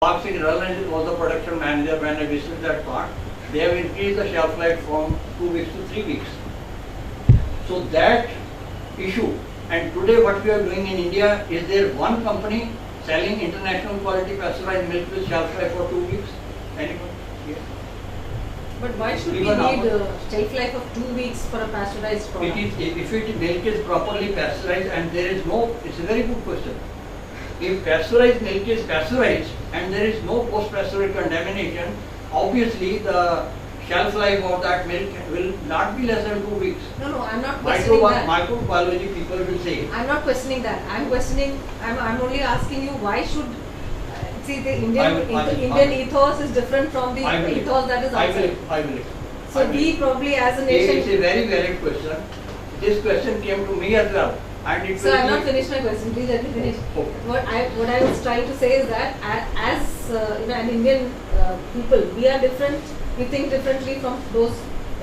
Singh Ralhan was the production manager when I visited that plant. They have increased the shelf life from 2 weeks to 3 weeks. So that issue, and today what we are doing in India, is there one company selling international quality pasteurized milk with shelf life for 2 weeks? Anyone? Yes. But why should we Even need shelf life of 2 weeks for a pasteurized product? If milk is properly pasteurized and there is no, it's a very good question. If pasteurized milk is pasteurized and there is no post-pasteurage contamination, obviously the shelf life of that milk will not be less than 2 weeks. No, I'm not questioning that. Microbiology people will say. I'm not questioning that. I'm only asking you why should, see the Indian ethos is different from the ethos that is outside. I will. So we probably as a nation. It's a very valid question. This question came to me as well. Sir, I have not finished my question. Please let me finish. Okay. What I was trying to say is that as an Indian people, we are different. We think differently from those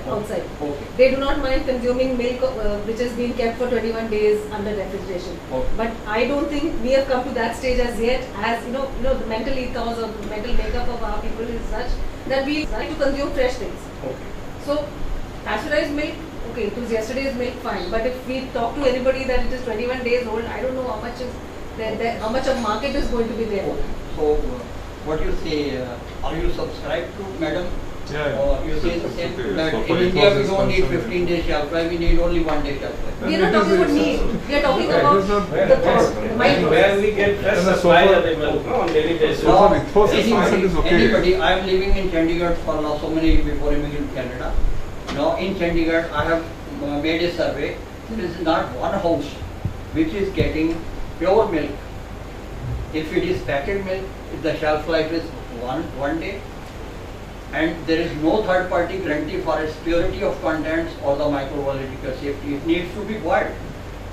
outside. Okay. They do not mind consuming milk which has been kept for 21 days under refrigeration. Okay. But I don't think we have come to that stage as yet. As you know, the mental ethos or the mental makeup of our people is such that we like to consume fresh things. Okay. So, pasteurized milk, okay, it was yesterday's milk, fine. But if we talk to anybody that it is 21 days old, I don't know how much is how much of market is going to be there. Okay. So, what you say? Are you subscribed to Madam? Yeah. Or you say the same that So in India we don't need 15 days shelf life, we need only 1 day shelf life. We are not talking about need. We are talking about the thought. Where we get fresh supply of the milk on daily basis. Anybody, I am living in Chandigarh for now so many before coming in Canada. Now in Chandigarh, I have made a survey. There is not one house which is getting pure milk. If it is packet milk, the shelf life is one day. And there is no third party guarantee for its purity of contents or the microbiological safety. It needs to be boiled.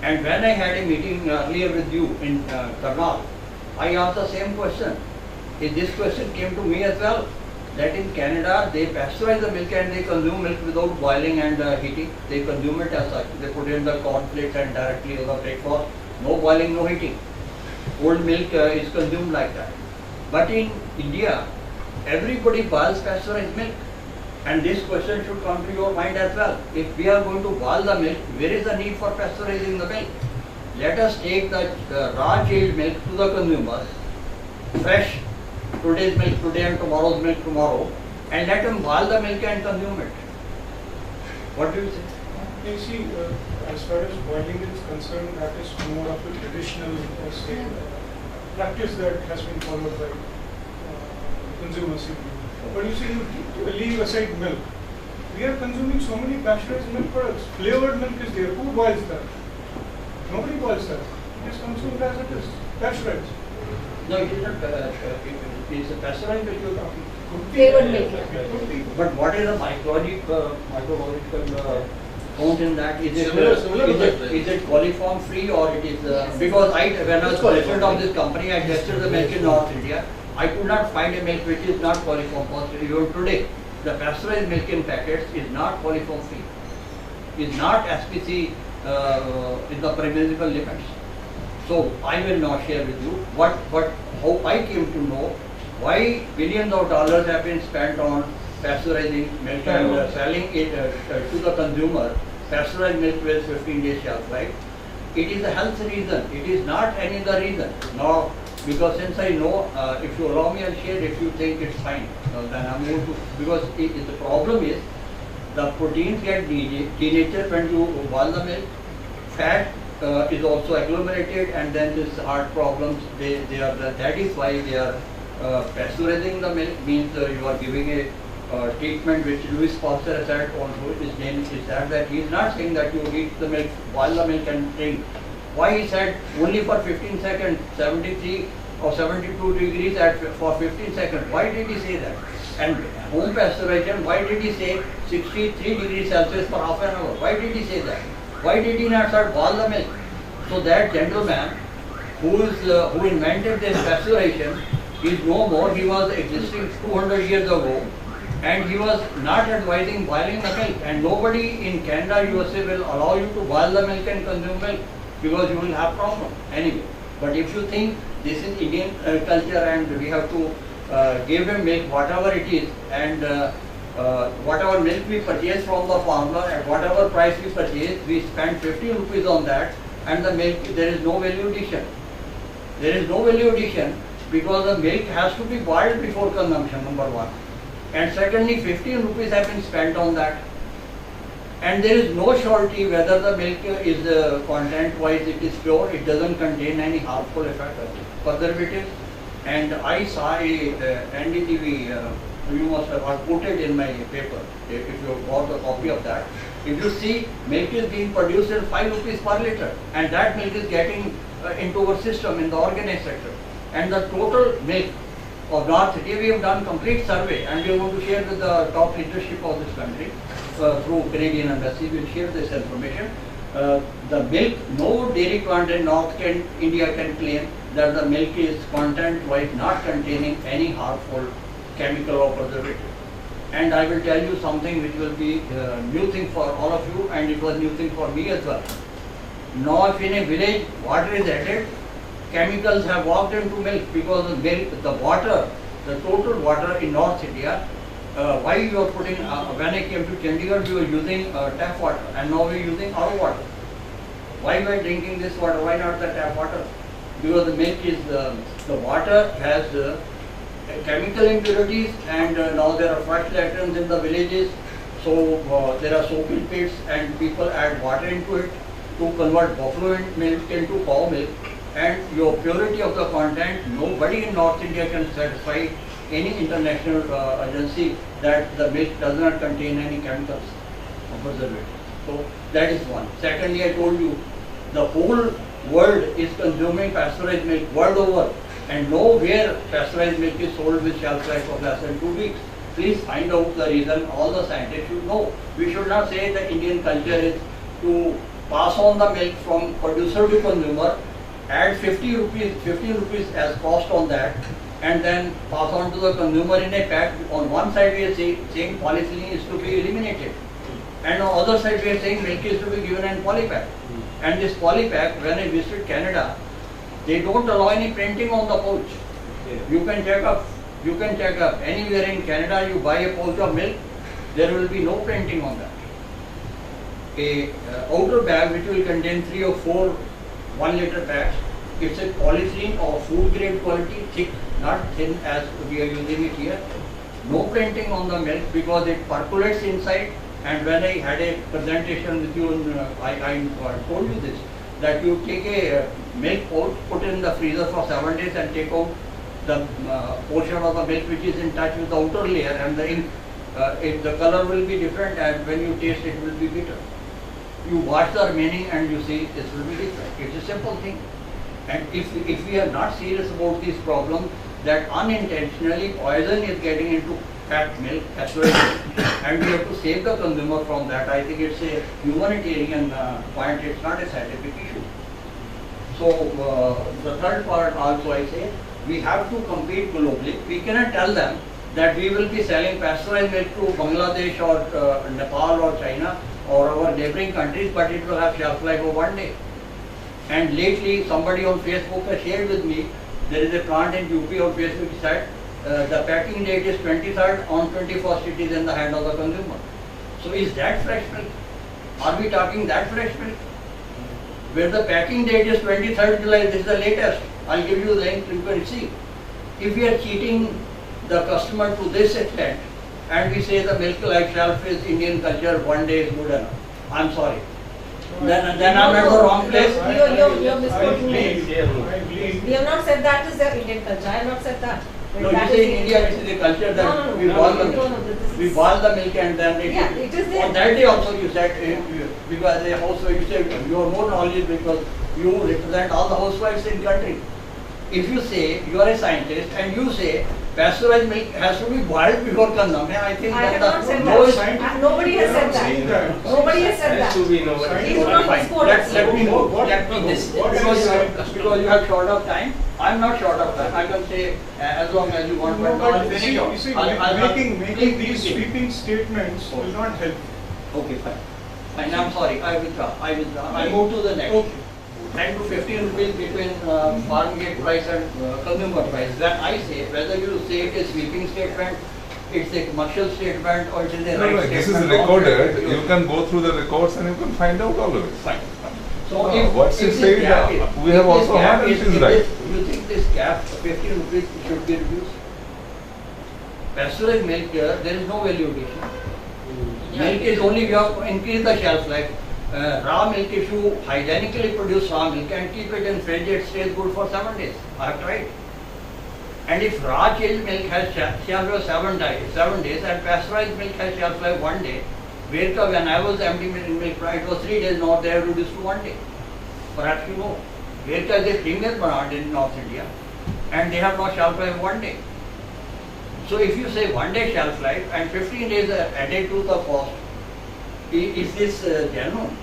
And when I had a meeting earlier with you in Karnal, I asked the same question. This question came to me as well. That in Canada, they pasteurize the milk and they consume milk without boiling and heating. They consume it as such. They put in the cornflakes and directly on the breakfast. No boiling, no heating. Cold milk is consumed like that. But in India, everybody boils pasteurized milk. And this question should come to your mind as well. If we are going to boil the milk, where is the need for pasteurizing the milk? Let us take the raw chilled milk to the consumer, fresh, today's milk today and tomorrow's milk tomorrow, and let them boil the milk and consume it. What do you say? You see, as far as boiling is concerned, that is more of a traditional practice that has been followed by consumers. But you see, you leave aside milk. We are consuming so many pasteurized milk products. Flavored milk is there. Who boils that? Nobody boils that. It is consumed as it is. Pasteurized. No, it is not. It is a pasteurized milk you are talking. Flavored milk. But what is the microbiological count in that? Is it coliform free or it is because when I was president of this company, I tested the milk in North India. I could not find a milk which is not coliform positive. Even today, the pasteurized milk in packets is not coliform free. Is not SPC in the permissible limits. So I will not share with you how I came to know why billions of dollars have been spent on pasteurizing milk and selling it to the consumer. Pasteurized milk with 15 days shelf life. It is a health reason. It is not any other reason. No, because since I know, if you allow me, I'll share. If you think it's fine, then I'm going to. Because the problem is the proteins get denatured when you boil the milk. Fat is also agglomerated, and then this heart problems. That is why they are pasteurizing the milk. Means you are giving a treatment which Louis Pasteur said on his name is that he is not saying that you eat the milk, boil the milk and drink. Why he said only for 15 seconds, 73 or 72 degrees for 15 seconds? Why did he say that? And home pasteurization, why did he say 63 degrees Celsius for half an hour? Why did he say that? Why did he not start boil the milk? So that gentleman who invented this pasteurization is no more. He was existing 200 years ago. And he was not advising boiling the milk, and nobody in Canada, USA will allow you to boil the milk and consume milk because you will have problem anyway. But if you think this is Indian culture and we have to give him milk, whatever it is, and whatever milk we purchase from the farmer at whatever price we purchase, we spend 50 rupees on that, and the milk, there is no value addition. There is no value addition because the milk has to be boiled before consumption, number one. And secondly, 15 rupees have been spent on that. And there is no surety whether the milk is content-wise, it is pure, it doesn't contain any harmful effect of preservatives. And I saw a NDTV, you must have, I put it in my paper, if you got a copy of that. If you see, milk is being produced at 5 rupees per liter, and that milk is getting into our system in the organized sector. And the total milk of North India, we have done complete survey, and we are going to share with the top leadership of this country through Canadian Embassy. We will share this information. The milk, no dairy plant in North India can claim that the milk is content-wise not containing any harmful chemical or preservative. And I will tell you something which will be a new thing for all of you, and it was new thing for me as well. Now if in a village water is added, chemicals have walked into milk because the milk, the water, the total water in North India, why you are putting, when I came to Chandigarh we were using tap water, and now we are using RO water. Why we are drinking this water, why not the tap water? Because the milk is, the water has chemical impurities, and now there are fresh latrines in the villages, so there are soaking pits and people add water into it to convert buffalo milk into cow milk, and your purity of the content, nobody in North India can satisfy any international agency that the milk does not contain any chemicals or preservatives. So that is one. Secondly, I told you, the whole world is consuming pasteurized milk world over, and nowhere pasteurized milk is sold with shelf life of less than 2 weeks. Please find out the reason. All the scientists should know. We should not say the Indian culture is to pass on the milk from producer to consumer, add 15 rupees as cost on that, and then pass on to the consumer in a pack. On one side we are saying polyethylene is to be eliminated, and on the other side we are saying milk is to be given in polypack. And this polypack, when I visited Canada, they don't allow any printing on the pouch. You can check up anywhere in Canada, you buy a pouch of milk, there will be no printing on that. A outer bag which will contain 3 or 4 1 liter packs, it's a polythene of food grade quality, thick, not thin as we are using it here. No printing on the milk because it percolates inside. And when I had a presentation with you, I told you this, that you take a milk pouch, put it in the freezer for 7 days and take out the portion of the milk which is in touch with the outer layer, and the ink, the color will be different, and when you taste it will be bitter. You wash the remaining and you see this will be different. It's a simple thing. And if we are not serious about this problem, that unintentionally poison is getting into fat milk, and we have to save the consumer from that. I think it's a humanitarian point, it's not a scientific issue. So the third part also I say, we have to compete globally. We cannot tell them that we will be selling pasteurized milk to Bangladesh or Nepal or China or our neighboring countries, but it will have shelf life of 1 day. And lately somebody on Facebook has shared with me, there is a plant in UP on Facebook said, the packing date is 23rd, on 21st it is in the hand of the consumer. So is that fresh milk? Are we talking that fresh milk? Where the packing date is 23rd July, this is the latest. I'll give you the link, you can see. If we are cheating the customer to this extent, and we say the milk life shelf is Indian culture, 1 day is good enough, I'm sorry. Then I'm at the wrong place. You're misquoting me. I believe We have not said that is their Indian culture. I have not said that. No, That you is say in India it is a culture that we boil the milk. We boil the milk and then it is there. On that day also you said, because they also you said you are more knowledgeable because you represent all the housewives in country. If you say you are a scientist and you say pasteurized milk has to be boiled before consumption, I think I have that not said lowest. that. Nobody has said that. Nobody has said Has that. to be nobody. Please do not misquote us. Let me know. What- Let me know. what Because you are short of time. I'm not short of time. I can say as long as you want, No, but I'll but finish you off. see, I'll- making these please. sweeping statements will not help. Okay, fine. Fine, I'm sorry. I withdraw. I move to the next. Okay. 10 to 15 rupees between farm gate price and consumer price. Then I say, whether you say it is sweeping statement, it's a commercial statement, or it is a No, right no, this is statement. recorded. You can go through the records and you can find out all of it. Fine. So No, if, what's if he this saying gap that is- we if have this also gap heard and is- it is if right. this- You think this gap, 15 rupees, should be reduced? Pasteurized milk, there is no value addition. Milk is only, you have to increase the shelf life. Raw milk, if you hygienically produce raw milk and keep it in fridge, it stays good for 7 days. I have tried. And if raw chilled milk has shelf life 7 days and pasteurized milk has shelf life 1 day, Verka, when I was MD in milk, it was 3 days, now they have reduced to 1 day. Perhaps you know. Verka is a premier brand in North India and they have no shelf life 1 day. So if you say 1 day shelf life and 15 days added to the cost, is this genuine?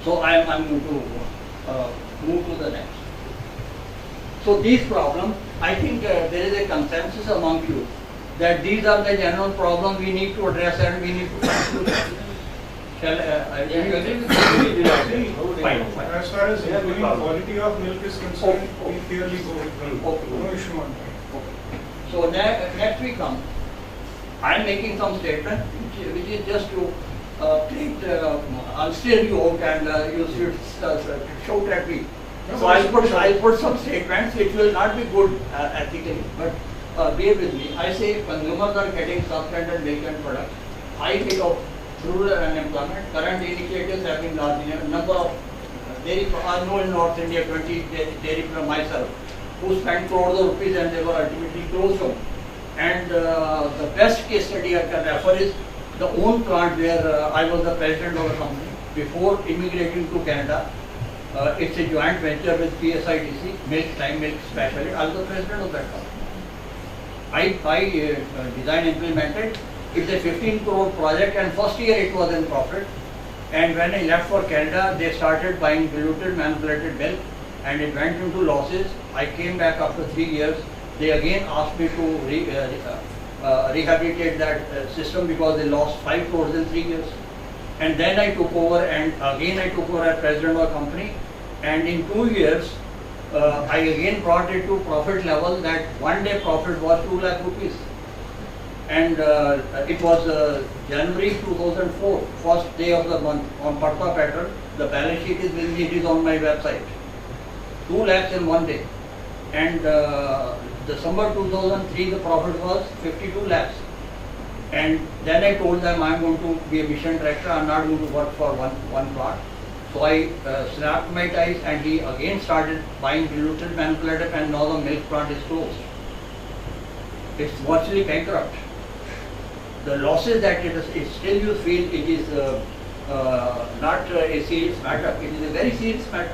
So I'm going to move to the next. So these problems, I think there is a consensus among you that these are the genuine problems we need to address and we need to find solutions. Shall do you agree with me? Fine, fine. As far as Yeah, improving problem. quality of milk is concerned, Okay. we clearly go with milk. Okay. No issue on that. So next we come. I'm making some statement which is just to I'll steer you out and you should shout at me. So I'll put some statements which will not be good ethically, but bear with me. I say consumers are getting substandard milk and products. High rate of rural unemployment. Current initiatives have been large. Number of dairy, I know in North India 20 dairy from myself who spent crores of rupees and they were ultimately closed down. And the best case study I can refer is the own plant where I was the president of the company before immigrating to Canada. It's a joint venture with PSITC, Milk Time Milk Specialty. I was the president of that company. I designed, implemented. It's a 15 crore project and first year it was in profit. And when I left for Canada, they started buying diluted, manipulated milk and it went into losses. I came back after 3 years. They again asked me to rehabilitate that system because they lost 5 crores in 3 years. And then I took over and again I took over as president of the company. And in 2 years, I again brought it to profit level that 1 day profit was 2 lakh rupees. And it was January 2004, first day of the month on Patta pattern. The balance sheet is with me, it is on my website. 2 lakhs in 1 day. And December 2003, the profit was 52 lakhs. And then I told them I'm going to be a mission director, I'm not going to work for one plant. So I snapped my ties and he again started buying diluted, manipulated, and now the milk plant is closed. It's virtually bankrupt. The losses that it still you feel it is not a serious matter, it is a very serious matter.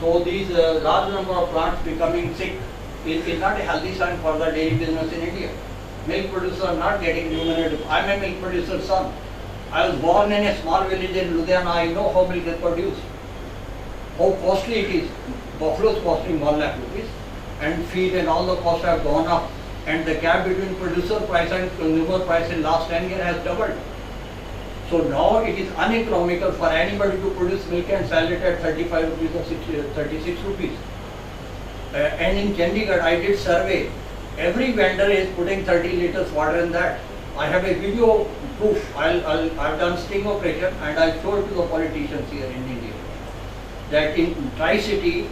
So these large number of plants becoming sick is not a healthy sign for the dairy business in India. Milk producers are not getting remunerated. I'm a milk producer's son. I was born in a small village in Ludhiana. I know how milk is produced, how costly it is. Buffalo is costing 1 lakh rupees and feed and all the costs have gone up. And the gap between producer price and consumer price in last 10 years has doubled. So now it is uneconomical for anybody to produce milk and sell it at 35 rupees or 36 rupees. And in Chandigarh, I did survey. Every vendor is putting 30 liters water in that. I have a video proof. I've done sting operation and I'll show it to the politicians here in India. That in Tri-City,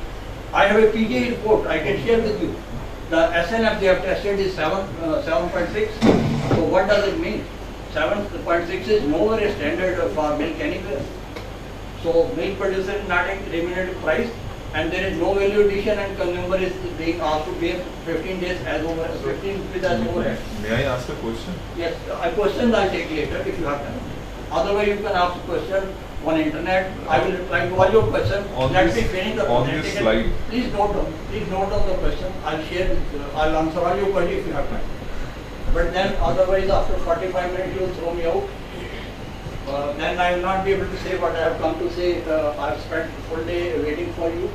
I have a PGI report I can share with you. The SNF they have tested is 7.6. So what does it mean? 7.6 is nowhere a standard for milk anywhere. So milk producer is not a remunerated price and there is no value addition and consumer is being asked to pay 15 days as over 15 rupees as overhead. May I ask a question? Yes, a question I'll take later if you have time. Otherwise you can ask a question on internet. I will reply to all your questions. On Let me this- finish the on this presentation. slide. Please note down the question. I'll share with I'll answer all your questions if you have time. But then otherwise after 45 minutes you will throw me out. Then I will not be able to say what I have come to say. I have spent the full day waiting for you.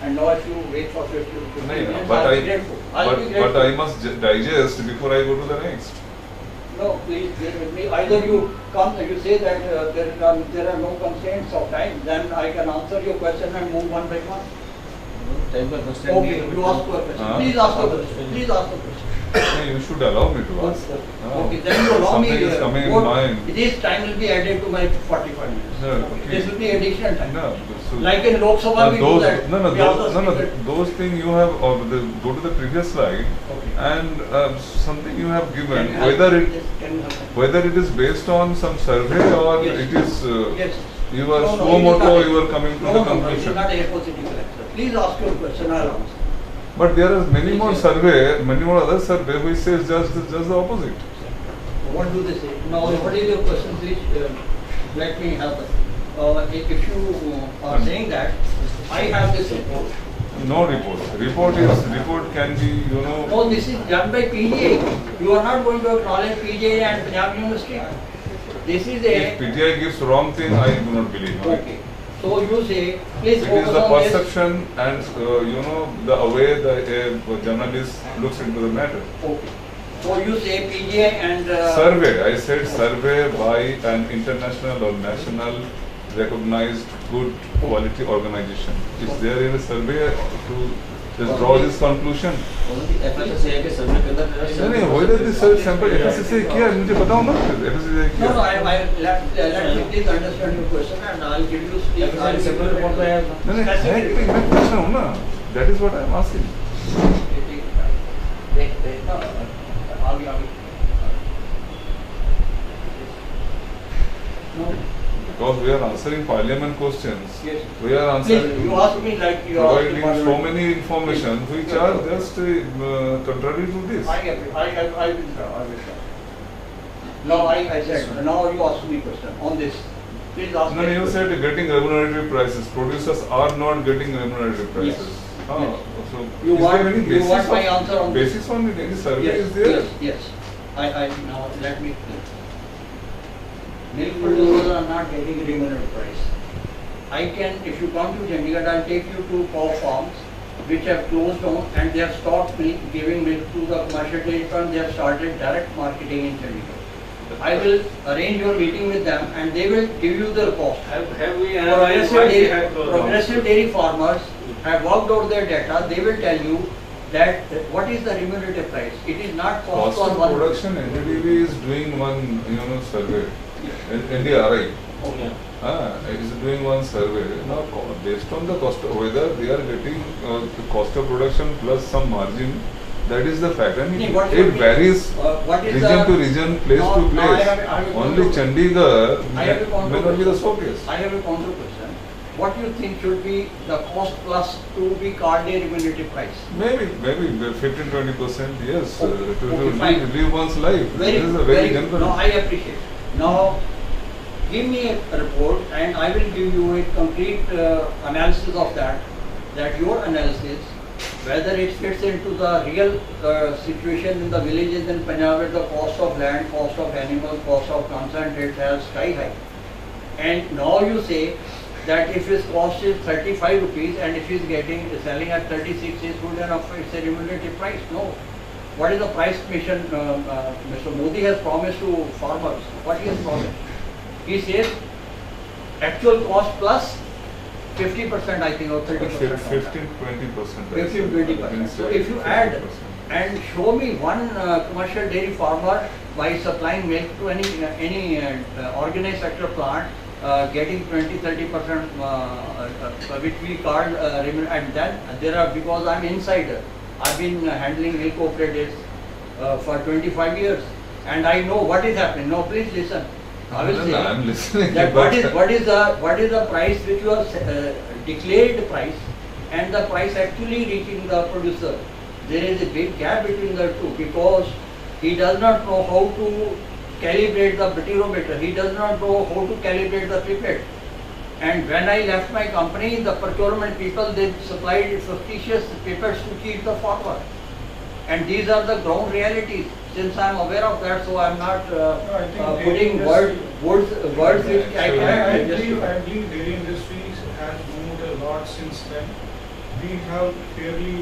And now if you wait for 15 minutes, But I'll be grateful. I must digest before I go to the next. No, please bear with me. Either you come, you say that there are no constraints of time, then I can answer your question and move one by one. Okay, you ask your question. Please ask your question. Please ask your question. No, you should allow me to ask. Okay, then you allow me. Something is coming in what- mind. This time will be added to my 45 minutes. No, okay. This will be additional time. No, so Like in Lok Sabha, we do those, that. no, We also those, no, speak that- those things you have, or go to the previous slide, Okay. and something you have Can given, you help whether me it, with this? Can you help me? whether it is based on some survey or Yes. it is, Yes. you are No, no, suo it is moto, not- you are coming to no, the no, no, it is conclusion. not a hypothetical answer. Please ask your question, I'll answer. But there are many more Yes. survey, many more other survey which says just the opposite. What do they say? Now, what is your question, please? Let me help us. If you are saying that, I have this report. No report. Report can be, you know. No, this is done by PGI. You are not going to acknowledge PGI and Punjab University. This is If a, PTI gives wrong thing, I do not believe. okay. So you say, please It is focus the on this. perception and you know the way the journalist looks into the matter. Okay. So you say PGI and. Survey. I said survey by an international or national recognized good quality organization. Is there any survey to just draw this conclusion? FSSAI के सर्वे के अंदर नहीं नहीं whether this sample FSSAI किया है मुझे बताओ ना FSSAI No, किया no, let me please understand your question and I'll give you. FSSAI separate report में है नहीं नहीं है कि मैं पूछ रहा हूँ ना that is what I am asking. No. Because we are answering parliament questions, Yes. we are answering, Please, you ask me like you are asking providing so parliament. many information which are just contrary to this. I will. Now I said, now you ask me question on this. Please ask No, me. you said getting remunerative prices. Producers are not getting remunerative prices. Yes. Ah, Yes. so You is want- there any you basis want my of- answer on this? basis on it? Any survey Yes, is there? yes. Now let me clear. Milk producers are not getting remunerative price. I can, if you come to Chandigarh, I'll take you to cow farms which have closed down and they have stopped giving milk to the commercial dairy farm. They have started direct marketing in Chandigarh. I will arrange your meeting with them and they will give you the cost. Have we analyzed why they have closed down? Progressive dairy farmers have worked out their data. They will tell you that what is the remunerative price. It is not cost Cost on of one. production, NDDB is doing one, survey. NDRI. Okay. Is doing one survey. Now, based on the cost, whether they are getting the cost of production plus some margin, that is the fact. I mean, See, what it should be- varies what is region the- to region, place Now- to now place. I have a Only counter- Chandigarh I have a counter may not be the question. showcase. I have a counter question. What do you think should be the cost plus to be called a remunerative price? Maybe 15-20%, yes, Okay, to okay, fine. live one's life. Very, This is a very very good. general. No, I appreciate. Now, give me a report and I will give you a complete analysis of that your analysis, whether it fits into the real situation in the villages in Punjab where the cost of land, cost of animals, cost of concentrate has sky high. And now you say that if his cost is 35 rupees and if he's selling at 36, is good enough, it's a remunerative price. No. What is the price mission Mr. Modi has promised to farmers? What he has promised? He says actual cost plus 50% I think or 30%. 15-20%. 15-20%. So if you add and show me one commercial dairy farmer by supplying milk to any organized sector plant getting 20-30% which we call and then there are, because I'm insider, I've been handling milk cooperatives for 25 years and I know what is happening. No, please listen. I will say I'm listening. that but- what is the price which was declared price and the price actually reaching the producer. There is a big gap between the two because he does not know how to calibrate the barometer. He does not know how to calibrate the pipette. And when I left my company, the procurement people, they supplied fictitious pipettes to cheat the farmer. And these are the ground realities. Since I am aware of that, so I am not putting words which I I cannot believe justify. dairy industries has moved a lot since then. We have fairly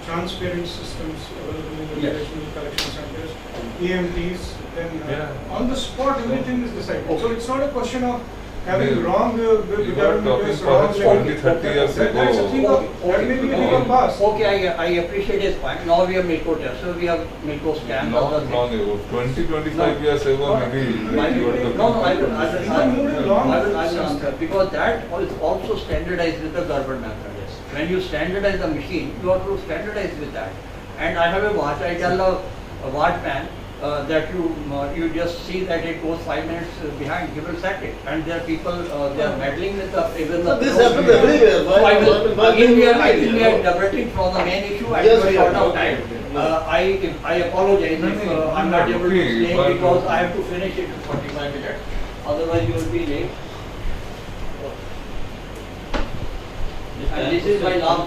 transparent systems available in the Yes. regional collection centers. AMTs, then Yeah. on the spot everything is decided. Okay. So it's not a question of having Yeah. wrong You are talking perhaps 20, 30 years That's a ago. thing of, that may be a thing of past. Okay, I appreciate his point. Now we have Milko tester, we have Milko scan. other Long things. ago, 20, 25 years ago, maybe I you will- were talking. No, I will Long answer, because that is also standardized with the Gerber method. When you standardize the machine, you have to standardize with that. And I have a watch, I tell a watchman that you just see that it goes 5 minutes behind, he will set it. And there are people, they are meddling with the, even the. So this happens everywhere. So I will, Why- again, I think we are diverting from the main issue at Yes, very we short are. of time. I apologize if I'm not able to Okay, explain but- because I have to finish it in 45 minutes. Otherwise you will be late. And this is my last,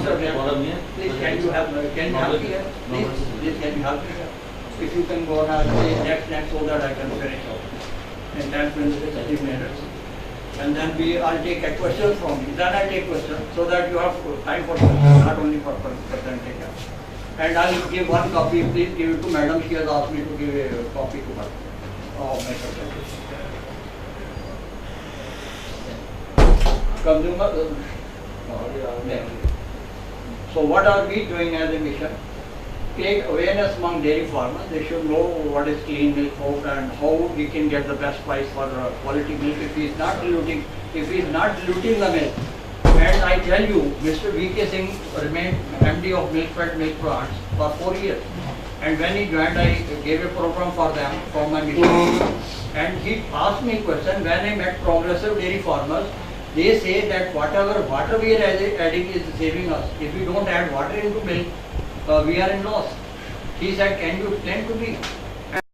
subject. Please, can you help me here? Please, can you help me here? If you can go on and say next so that I can finish up in 10 minutes, 30 minutes. And then I'll take a question from you. Then I'll take questions so that you have time for questions, not only for presentation. And I'll give one copy. Please give it to Madam. She has asked me to give a copy to her of my presentation. Consumer. So what are we doing as a mission? Create awareness among dairy farmers. They should know what is clean milk soap and how we can get the best price for quality milk if he is not diluting the milk. And I tell you, Mr. V.K. Singh remained MD of Milkfed Milk Plants for 4 years. And when he joined, I gave a program for them, for my mission. And he asked me a question, when I met progressive dairy farmers, they say that whatever water we are adding is saving us. If we don't add water into milk, we are in loss. He said, can you explain to me